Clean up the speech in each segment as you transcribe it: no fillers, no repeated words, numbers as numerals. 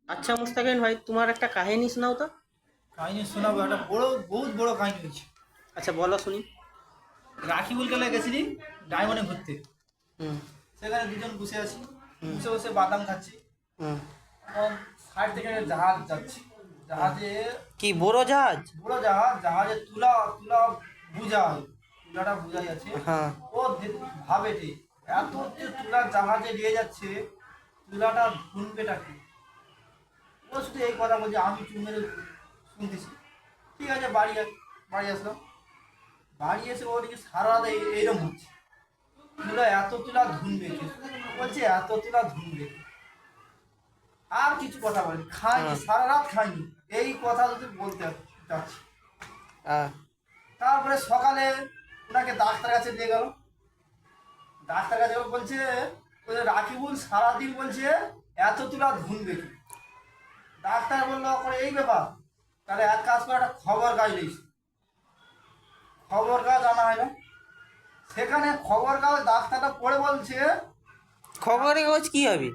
আচ্ছা মুস্তাকিন ভাই, তোমার একটা কাহিনী শোনাও তো। কাহিনী শোনাবো, একটা বহুত বড় কাহিনী হয়েছে। আচ্ছা বলো শুনি। রাখিবুল কেলা গেছিলি ডায়মন্ডে ঘুরতে। হুম। সেখানে দুজন বসে আছি, হুম। বসে বসে বাদাম খাচ্ছি। হুম। এবং সাইড থেকে একটা জাহাজ যাচ্ছে। জাহাজে কি বড় জাহাজ? বড় জাহাজ, জাহাজে তুলা তুলা বুঝায়, তুলাটা বুঝাই আছে। হ্যাঁ। ও ভাবে যে এত যে তুলা জাহাজে নিয়ে যাচ্ছে, তুলাটা ধুনবেটা কি? ও শুধু এই কথা বলছে, আমি চুপ মেরে শুনতেছি। ঠিক আছে, বাড়ি আসলাম। বাড়ি এসে ওদিকে সারা রাত এইরকম হচ্ছে, তুলা এত তুলা ধুনবে কে? বলছে এত তুলা ধুনবে কে? আর কিছু কথা বলেনি, খাইনি, হ্যাঁ। সারা রাত খাইনি, এই কথা যদি বলতে যাচ্ছি। হ্যাঁ। তারপরে সকালে ওনাকে ডাক্তার কাছে নিয়ে গেল। ডাক্তার কাছে বলছে, ওই যে রাকিবুল সারাদিন বলছে এত তুলা ধুনবে কি? ডাক্তার বললো, করে এই ব্যাপার, তাহলে এক কাজ করে একটা খবর কাজ দিয়েছি। খবর কাজ আনা হয় না। সেখানে খবর কাগজ ডাক্তারটা পড়ে বলছে, খবরের কাগজ কি হবে?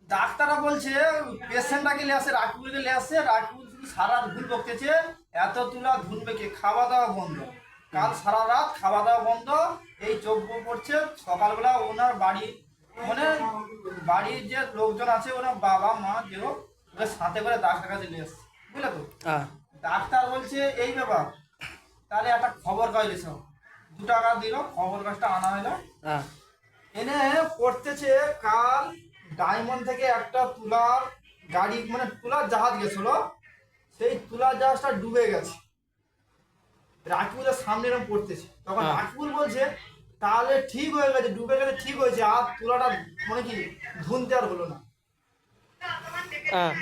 ডাক্তাররা বলছে পেশেন্টটাকে নিয়ে আসে, রাকিবুলকে নিয়ে আসে, রাকিবুল শুধু সারা রাত ভুল বকতেছে, এত তুলা ধুনবে কে, খাওয়া দাওয়া বন্ধ, কাল সারা রাত খাওয়া দাওয়া বন্ধ, এই চোখ পড়ছে। সকালবেলা ওনার বাড়ি, মানে বাড়ির যে লোকজন আছে, ওনার বাবা মা যে হোক, ওদের সাথে করে ডাক্তার কাছে নিয়ে আসছে, বুঝলে তো। হ্যাঁ। ডাক্তার বলছে এই ব্যাপার, তাহলে একটা খবর কাগজ এসো। 2 টাকা দিল, খবর কাগজটা আনা হলো। হ্যাঁ। এনে পড়তেছে, কাল ডায়মন্ড থেকে একটা তুলার গাড়ি, মানে তুলার জাহাজ গেছিল, সেই তুলার জাহাজটা ডুবে গেছে। রাকিবুলের সামনে এরকম পড়তেছে, তখন হ্যাঁ। রাকিবুল বলছে তাহলে ঠিক হয়ে গেছে, ডুবে গেলে ঠিক হয়েছে, আর তুলাটা মানে কি ধুনতে আর হলো না। হ্যাঁ।